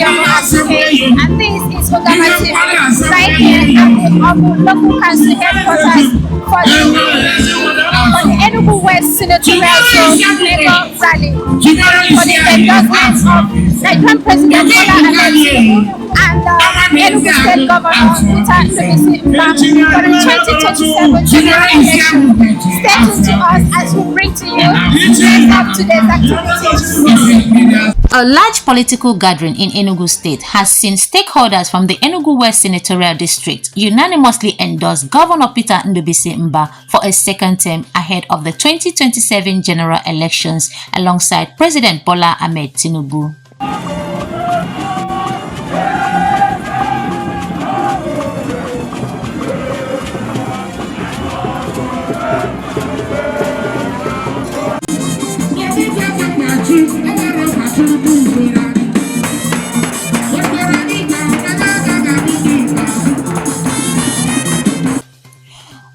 and this is Ogamative right here at the Awgu local council headquarters for the Enugu West senatorial zone mega rally for the endorsement of Nigerian President Bola Tinubu and Enugu State Governor Peter Mbah for the 2027 general election. Stay tuned to us as we bring to you next up today's activities. A large political gathering in Enugu State has seen stakeholders from the Enugu West Senatorial District unanimously endorse Governor Peter Mbah for a second term ahead of the 2027 general elections alongside President Bola Tinubu.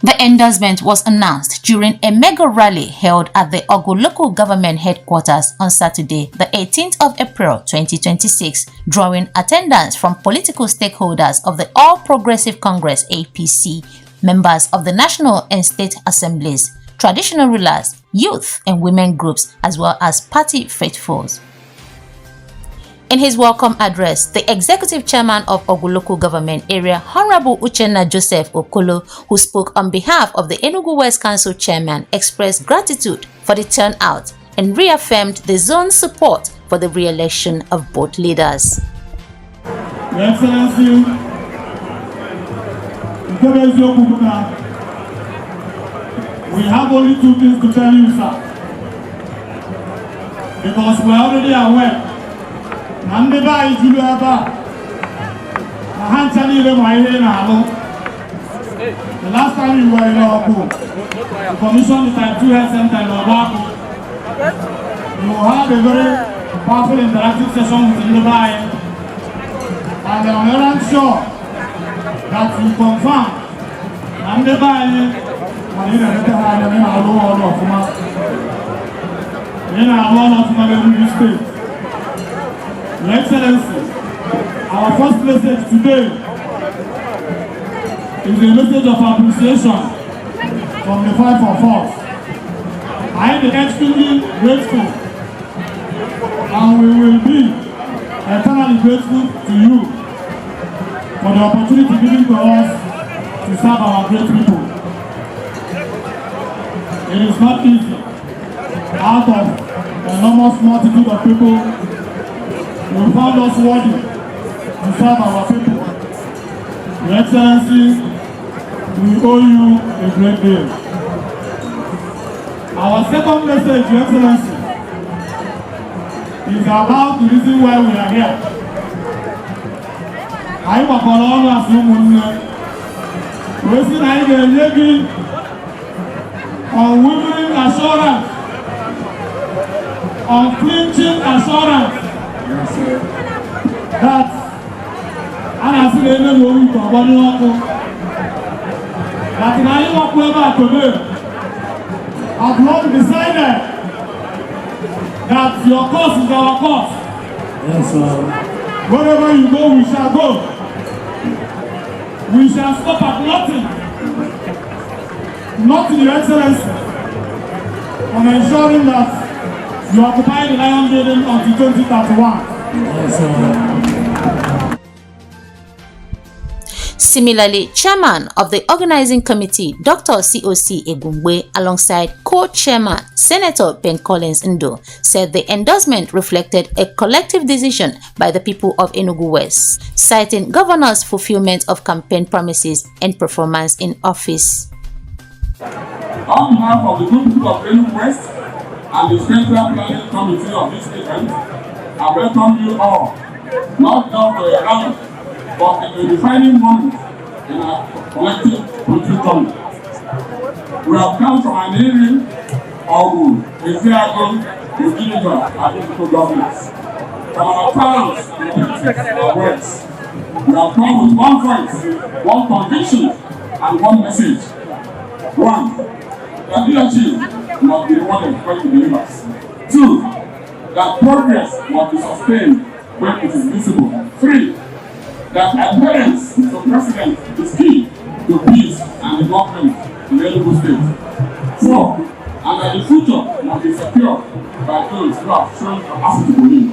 The endorsement was announced during a mega rally held at the Awgu local government headquarters on Saturday, the 18th of April 2026, drawing attendance from political stakeholders of the All Progressive Congress (APC), members of the National and State Assemblies, traditional rulers, youth and women groups, as well as party faithfuls. In his welcome address, the executive chairman of Awgu local government area, Honorable Uchenna Joseph Okolo, who spoke on behalf of the Enugu West Council chairman, expressed gratitude for the turnout and reaffirmed the zone's support for the re-election of both leaders. Your Excellency, we have only two things to tell you, sir, because we are already aware. The last time we were in Awgu, the commission is at 2 health center in Awgu. You had a very powerful interactive session with Ndeba, and I'm not sure that you confirm Ndeba Your Excellency, our first message today is a message of appreciation from the five of us. I am extremely grateful, and we will be eternally grateful to you for the opportunity given to us to serve our great people. It is not easy out of the enormous multitude of people. You found us worthy to serve our people. Your Excellency, we owe you a great deal. Our second message, Your Excellency, is about the reason why we are here. I am a colonel as you know. Unwavering assurance, unflinching assurance that and I see the name of that in any work today have long decided that your cause is our cause. Yes, sir. Wherever you go, we shall go. We shall stop at nothing. Nothing, Your Excellency, on ensuring that you occupy the Lion Building until 2031. Yes, sir. Similarly, chairman of the organizing committee, Dr. C.O.C. Egungwe, alongside co-chairman, Senator Ben Collins Ndo, said the endorsement reflected a collective decision by the people of Enugu West, citing governor's fulfillment of campaign promises and performance in office. On behalf of the good people of Enugu West and the Central Planning Committee of this event, I welcome you all, not just for a round, but in a defining moment in our collective political journey. We have come from an area of Eziago, Ujinja, and political governance. From our towns, our words, we have come with one voice, one conviction, and one message. One, that leadership must be rewarded when you deliver. Two, that progress must be sustained when it is visible. 3. That adherence to President is key to peace and development in Enugu State. 4. And that the future must be secured by those who have shown capacity to lead.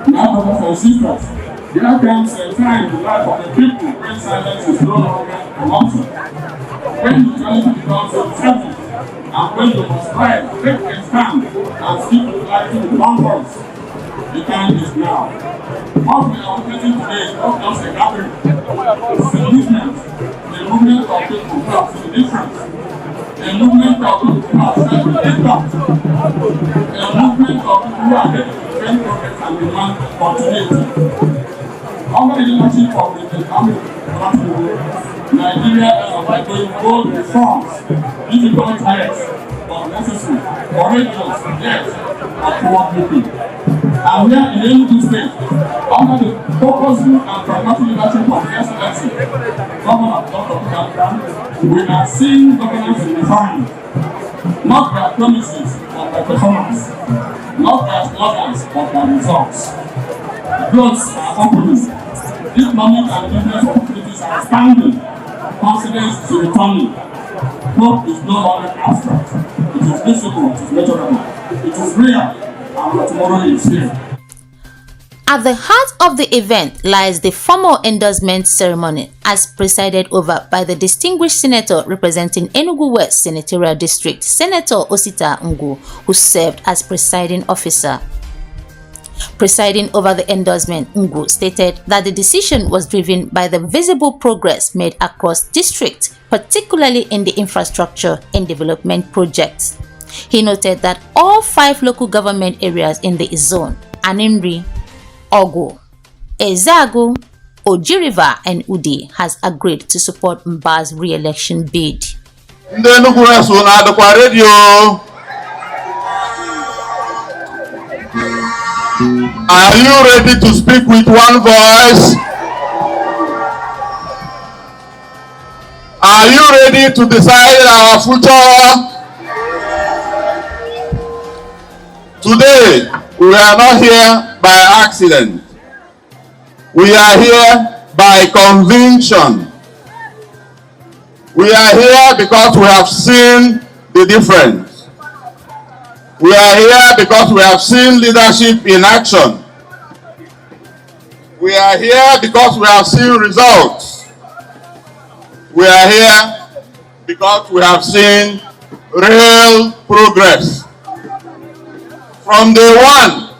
Now, brothers and sisters, there comes a time in the life of the people when silence is no longer an option. When neutrality becomes a service, and when you must try to take a stand and speak to clarity with one voice, the time is now. What we are witnessing today is not just a gathering, it's a movement. A movement of people who have seen the difference. A movement of people who have felt the impact. A movement of people who are ready to defend progress and demand continuity. Under the leadership of President Bola Tinubu, Nigeria is undergoing bold reforms, difficult times, but necessary, courageous, yes, and forward-looking. And here in Enugu State, under the purposeful and pragmatic leadership of His Excellency, Governor Peter Mbah, we are seeing governance refined, not by promises but by performance, not by slogans but by results. Growth are companies. Economic and business opportunities are expanding. Confidence is returning. Hope is no longer abstract. It is visible, it is measurable, it is real, and tomorrow is here. At the heart of the event lies the formal endorsement ceremony, as presided over by the distinguished senator representing Enugu West Senatorial District, Senator Osita Awgu, who served as presiding officer. Presiding over the endorsement, Awgu stated that the decision was driven by the visible progress made across districts, particularly in the infrastructure and development projects. He noted that all 5 local government areas in the zone, Animri, Awgu, Ezagu, Oji River, and Udi, has agreed to support Mbah's re-election bid. Enugu West radio. Are you ready to speak with one voice? Are you ready to decide our future? Today, we are not here by accident. We are here by conviction. We are here because we have seen the difference. We are here because we have seen leadership in action. We are here because we have seen results. We are here because we have seen real progress. From day one,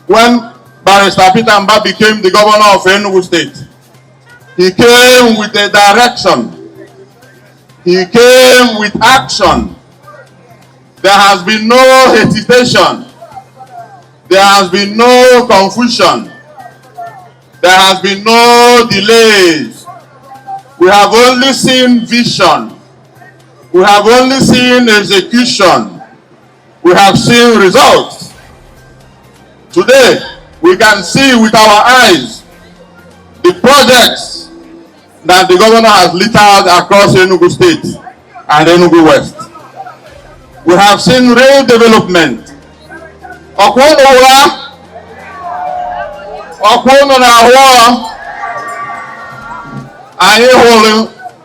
when Barrister Peter Mbah became the governor of Enugu State, he came with a direction. He came with action. There has been no hesitation. There has been no confusion. There has been no delays. We have only seen vision. We have only seen execution. We have seen results. Today, we can see with our eyes the projects that the governor has littered across Enugu State and Enugu West. We have seen real development.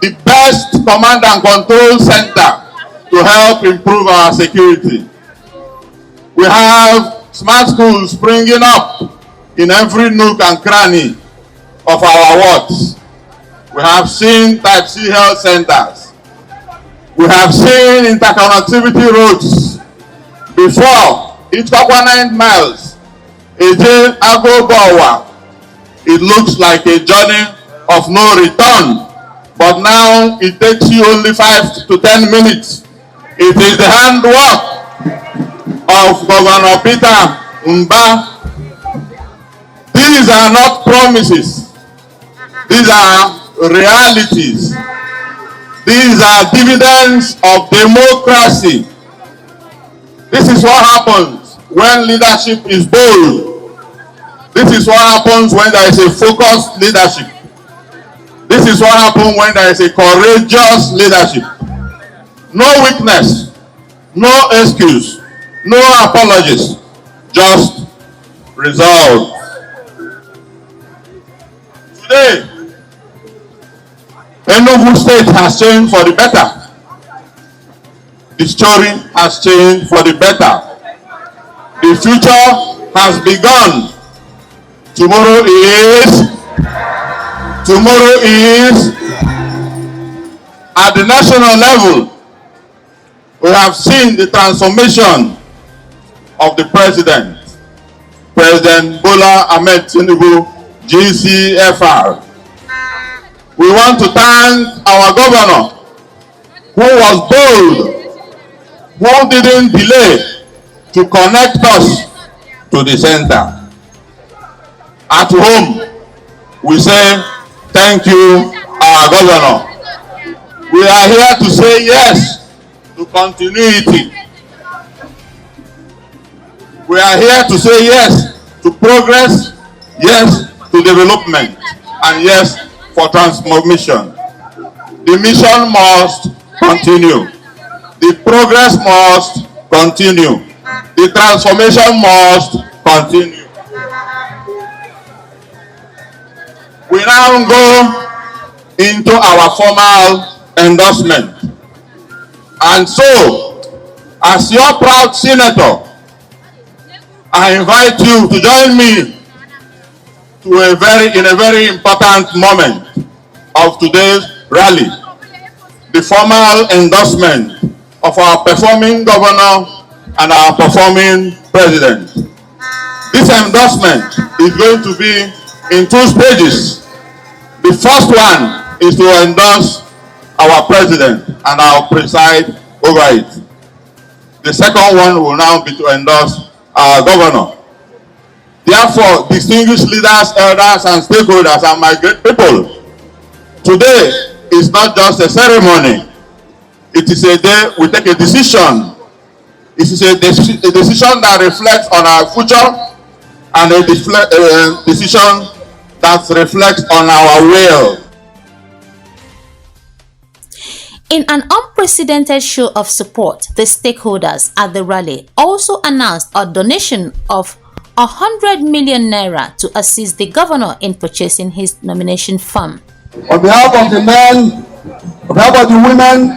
The best command and control center to help improve our security. We have smart schools springing up in every nook and cranny of our wards. We have seen Type C health centers. We have seen interconnectivity roads. Before, it took 9 miles. It looks like a journey of no return. But now it takes you only 5 to 10 minutes. It is the handwork of Governor Peter Mbah. These are not promises. These are realities. These are dividends of democracy. This is what happens when leadership is bold. This is what happens when there is a focused leadership. This is what happens when there is a courageous leadership. No weakness, no excuse, no apologies, just resolve. Today, Enugu State has changed for the better. The story has changed for the better. The future has begun. Tomorrow is at the national level. We have seen the transformation of the President Bola Tinubu, GCFR. We want to thank our governor, who was bold, who didn't delay to connect us to the center. At home, we say thank you, our governor. We are here to say yes to continuity. We are here to say yes to progress, yes to development, and yes for transformation. The mission must continue. The progress must continue. The transformation must continue. We now go into our formal endorsement. And so, as your proud senator, I invite you to join me in a very important moment of today's rally, the formal endorsement of our performing governor and our performing president. This endorsement is going to be in 2 stages. The first one is to endorse our president, and I'll preside over it. The second one will now be to endorse our governor. Therefore, distinguished leaders, elders, and stakeholders, and my great people, today is not just a ceremony. It is a day we take a decision. It is a decision that reflects on our future, and a decision that reflects on our will. In an unprecedented show of support, the stakeholders at the rally also announced a donation of 100 million naira to assist the governor in purchasing his nomination form. On behalf of the men, on behalf of the women,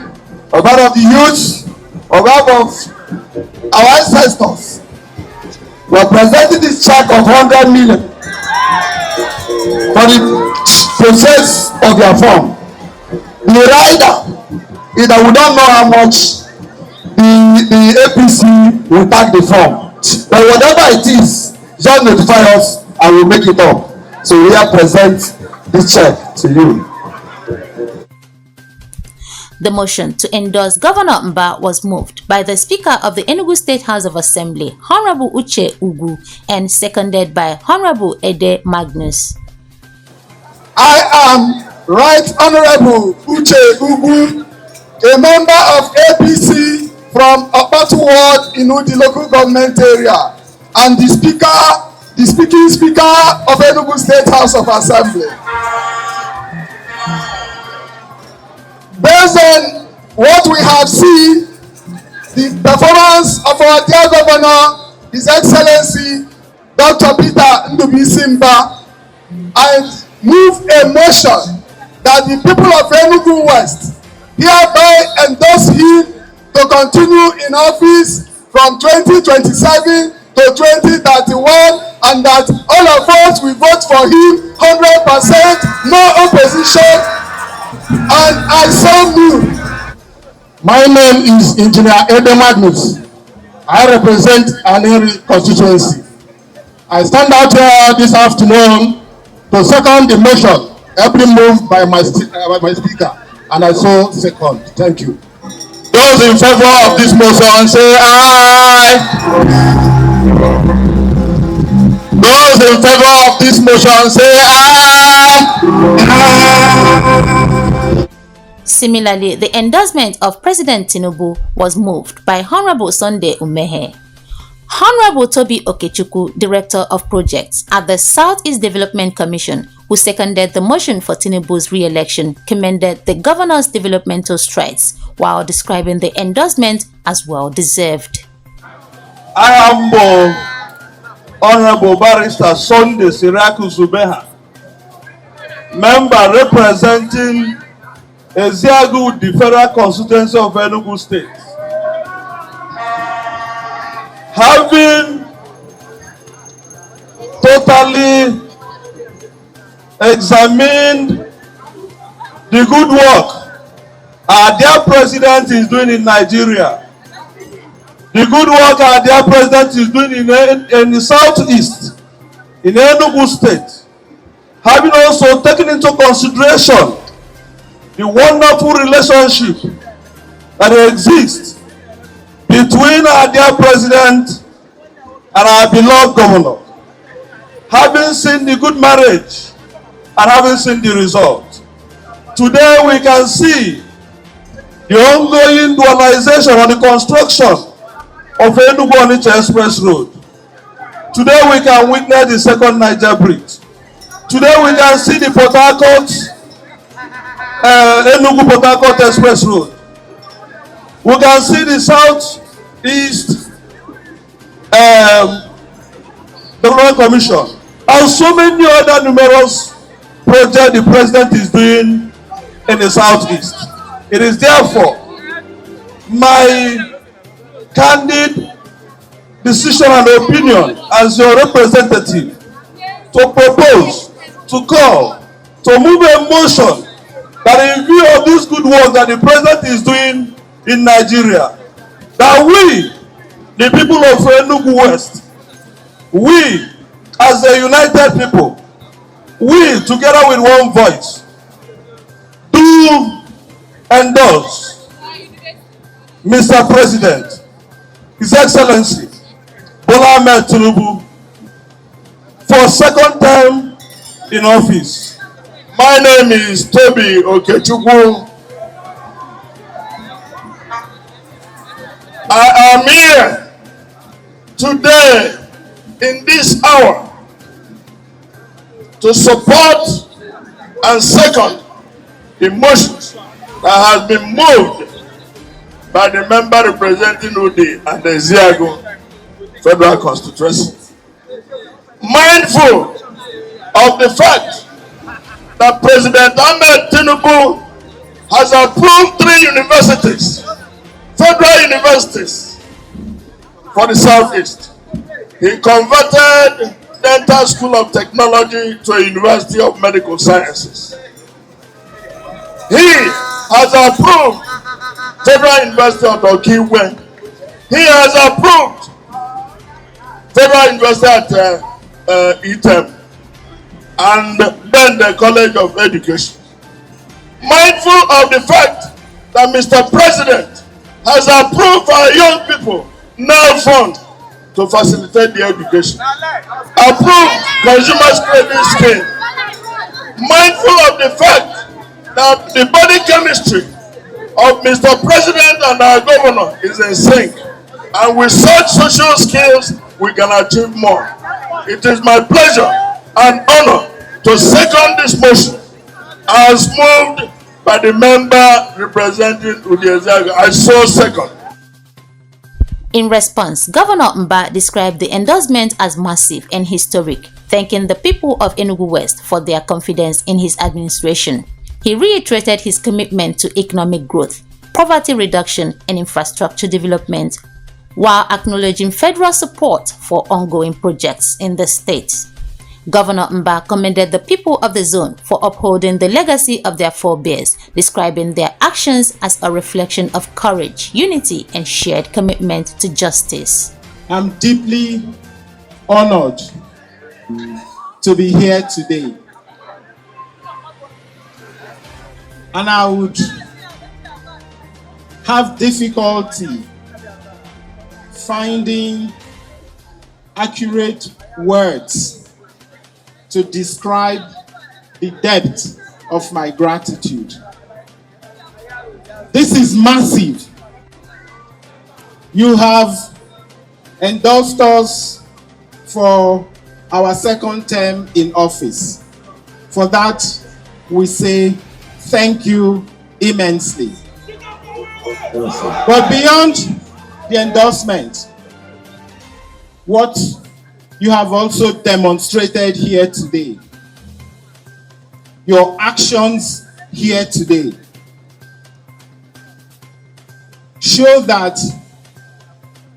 on behalf of the youths, on behalf of our ancestors, we are presenting this check of 100 million for the process of their form. The rider is that we don't know how much the APC will take the form. But whatever it is, just notify us and we'll make it up. So we are present this check to you. The motion to endorse Governor Mbah was moved by the Speaker of the Enugu State House of Assembly, Honorable Uche Awgu, and seconded by Honorable Ede Magnus. I am Right Honorable Uche Awgu, a member of APC from Apatu Ward in the local government area, and the speaking speaker of Enugu State House of Assembly. Based on what we have seen, the performance of our dear governor, His Excellency Dr. Peter Mbah, I move a motion that the people of Enugu West hereby endorse him to continue in office from 2027 to 2031, and that all of us will vote for him 100%, no opposition, and I so move. My name is Engineer Ede Magnus. I represent Aneri constituency. I stand out here this afternoon to second the motion every moved by my speaker, and I so second. Thank you. Those in favor of this motion say aye. Those in favor of this motion say aye. Similarly, the endorsement of President Tinubu was moved by Honorable Sunday Umehe. Honorable Toby Okechukwu, Director of Projects at the Southeast Development Commission, who seconded the motion for Tinubu's re-election, commended the governor's developmental strides while describing the endorsement as well-deserved. I am Honorable Barrister Sunday Siraku Zubeha, member representing Awgu, the Federal Constituency of Enugu State. Having totally examined the good work our dear president is doing in Nigeria, the good work our dear president is doing in the southeast, in Enugu State, having also taken into consideration the wonderful relationship that exists between our dear president and our beloved governor, having seen the good marriage and having seen the result. Today we can see the ongoing dualization or the construction of Enugu Onitsha Express Road. Today we can witness the second Niger Bridge. Today we can see the Port Harcourt, Enugu Port Harcourt Express Road. We can see the Southeast Development Commission and so many other numerous projects the president is doing in the Southeast. It is therefore my candid decision and opinion as your representative to propose, to call, to move a motion that in view of this good work that the president is doing in Nigeria, that we, the people of Enugu West, we as a united people, we together with one voice, do endorse Mr. President, His Excellency Bola Tinubu for second term in office. My name is Toby Okechukwu. I am here today in this hour to support and second the motions that has been moved by the member representing Udi and the Awgu Federal Constituency. Mindful of the fact that President Tinubu has approved 3 universities, federal universities for the Southeast. He converted Dental School of Technology to a University of Medical Sciences. He has approved Federal University of Awgu. He has approved Federal University at Item and then the College of Education. Mindful of the fact that Mr. President has approved our young people now fund to facilitate the education. Approved consumer credit scheme. Mindful of the fact that the body chemistry of Mr. President and our governor is in sync. And with such social skills, we can achieve more. It is my pleasure and honor to second this motion as moved by the member representing Awgu. I so second. In response, Governor Mbah described the endorsement as massive and historic, thanking the people of Enugu West for their confidence in his administration. He reiterated his commitment to economic growth, poverty reduction, and infrastructure development, while acknowledging federal support for ongoing projects in the state. Governor Mbah commended the people of the zone for upholding the legacy of their forebears, describing their actions as a reflection of courage, unity, and shared commitment to justice. I'm deeply honored to be here today. And I would have difficulty finding accurate words to describe the depth of my gratitude. This is massive. You have endorsed us for our second term in office. For that, we say thank you immensely. But beyond the endorsement, what you have also demonstrated here today, your actions here today, show that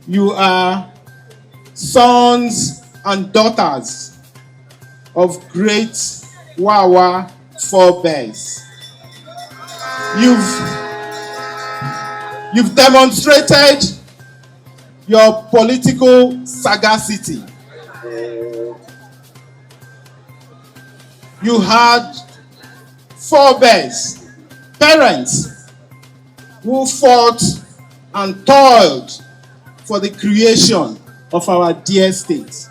you are sons and daughters of great Wawa forebears. You've demonstrated your political sagacity. You had forebears, parents who fought and toiled for the creation of our dear state.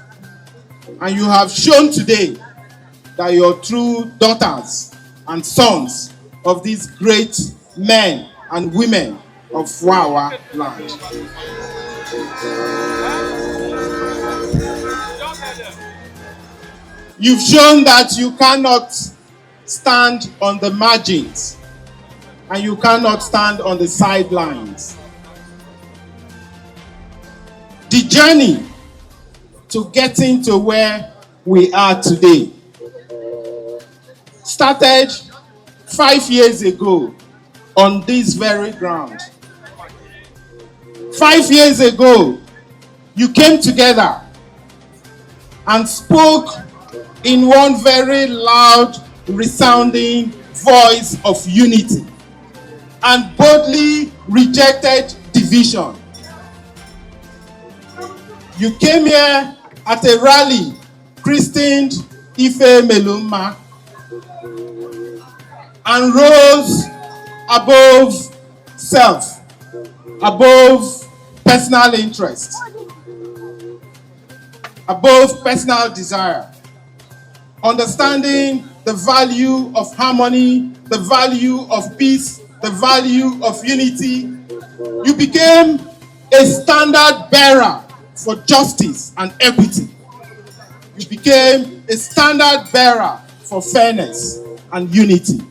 And you have shown today that you're true daughters and sons of these great men and women of Wawa land. You've shown that you cannot stand on the margins and you cannot stand on the sidelines. The journey to getting to where we are today started 5 years ago on this very ground. 5 years ago, you came together and spoke in one very loud, resounding voice of unity and boldly rejected division. You came here at a rally christened Ife Meluma and rose above self, above personal interest, above personal desire, understanding the value of harmony, the value of peace, the value of unity. You became a standard bearer for justice and equity. You became a standard bearer for fairness and unity.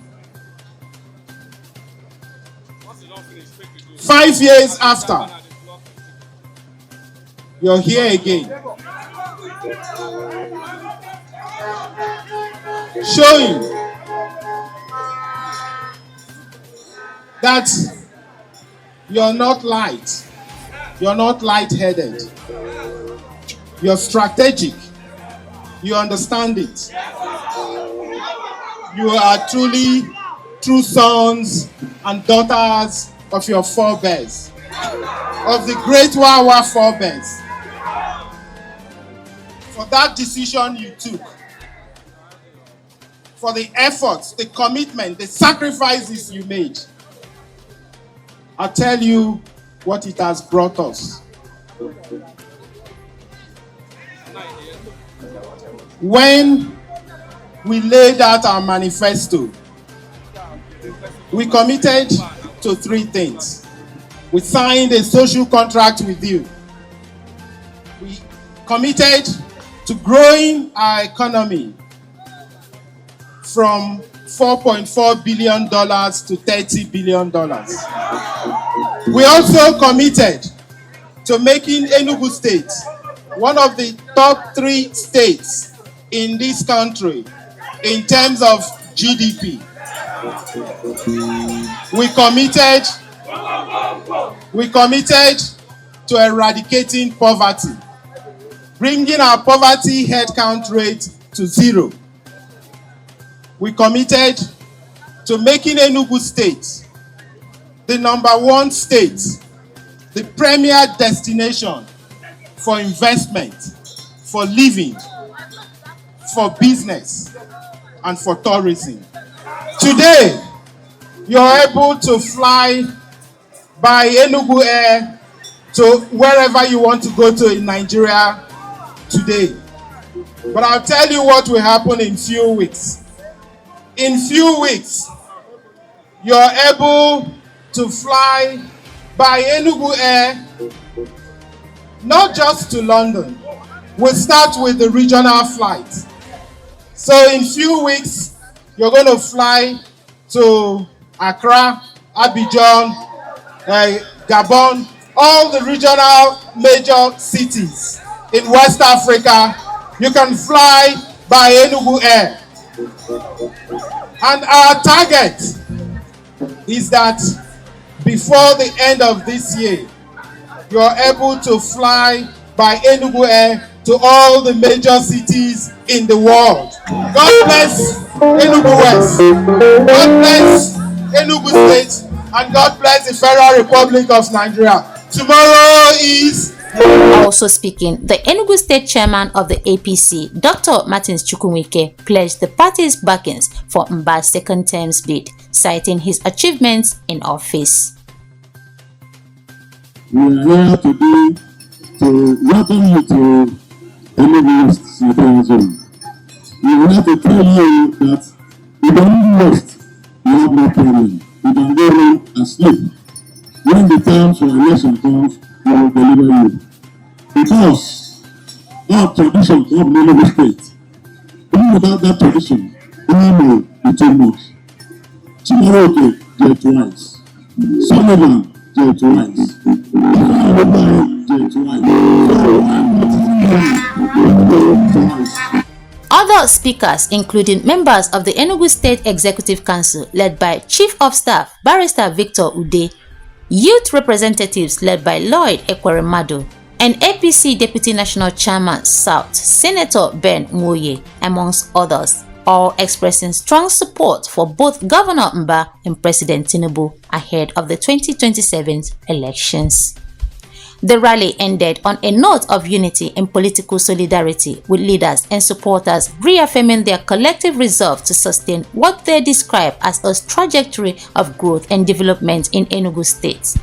5 years after, you're here again, showing that you're not light, you're not light-headed, you're strategic, you understand it. You are truly true sons and daughters of your forebears, of the great Wawa forebears. For that decision you took, for the efforts, the commitment, the sacrifices you made, I'll tell you what it has brought us. When we laid out our manifesto, we committed to 3 things. We signed a social contract with you. We committed to growing our economy from $4.4 billion to $30 billion. We also committed to making Enugu State one of the top 3 states in this country in terms of GDP. We committed to eradicating poverty, bringing our poverty headcount rate to 0. We committed to making Enugu State the #1 state, the premier destination for investment, for living, for business, and for tourism. Today, you're able to fly by Enugu Air to wherever you want to go to in Nigeria today. But I'll tell you what will happen in few weeks. In few weeks, you're able to fly by Enugu Air, not just to London. We'll start with the regional flight. So in few weeks, you're going to fly to Accra, Abidjan, Gabon, all the regional major cities in West Africa. You can fly by Enugu Air. And our target is that before the end of this year, you're able to fly by Enugu Air to all the major cities in the world. God bless Enugu West. God bless Enugu State. And God bless the Federal Republic of Nigeria. Tomorrow is... Also speaking, the Enugu State Chairman of the APC, Dr. Martins Chukwuemeke, pledged the party's backings for Mbah's second term's bid, citing his achievements in office. We are here today to welcome you to Enugu West Senatorial Zone. We are here to tell you that in Enugu West, you have no problem. You can go home and sleep. When the time for election comes, we will deliver you. Because our tradition of Enugu State, even without that tradition, we know the too much. Chimaroke, there twice. Sullivan, there twice. Other speakers, including members of the Enugu State Executive Council led by Chief of Staff Barrister Victor Ude, youth representatives led by Lloyd Ekweremadu, and APC Deputy National Chairman South Senator Ben Nwoye, amongst others, all expressing strong support for both Governor Mbah and President Tinubu ahead of the 2027 elections. The rally ended on a note of unity and political solidarity, with leaders and supporters reaffirming their collective resolve to sustain what they describe as a trajectory of growth and development in Enugu State.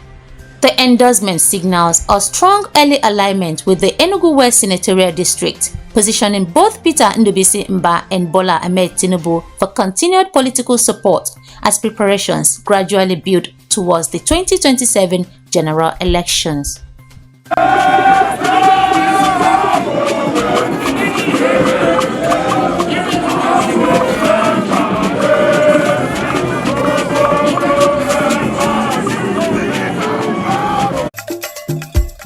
The endorsement signals a strong early alignment with the Enugu West Senatorial District, positioning both Peter Mbah and Bola Tinubu for continued political support as preparations gradually build towards the 2027 general elections.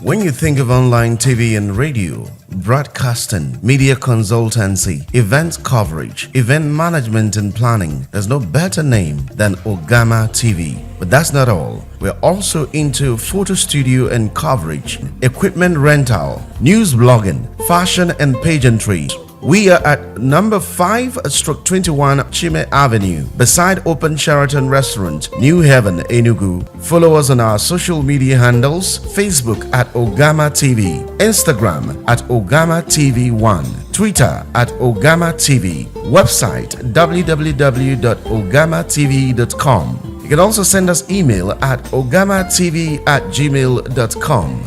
When you think of online TV and radio, broadcasting, media consultancy, event coverage, event management and planning, there's no better name than Ogama TV. But that's not all. We're also into photo studio and coverage, equipment rental, news blogging, fashion and pageantry. We are at number 5/21 Chime Avenue, beside Open Sheraton Restaurant, New Haven, Enugu. Follow us on our social media handles: Facebook at Ogama TV, Instagram at Ogama TV1, Twitter at Ogama TV, website www.ogamatv.com. You can also send us email at ogamatv@gmail.com.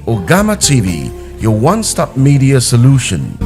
Ogama TV, your one-stop media solution.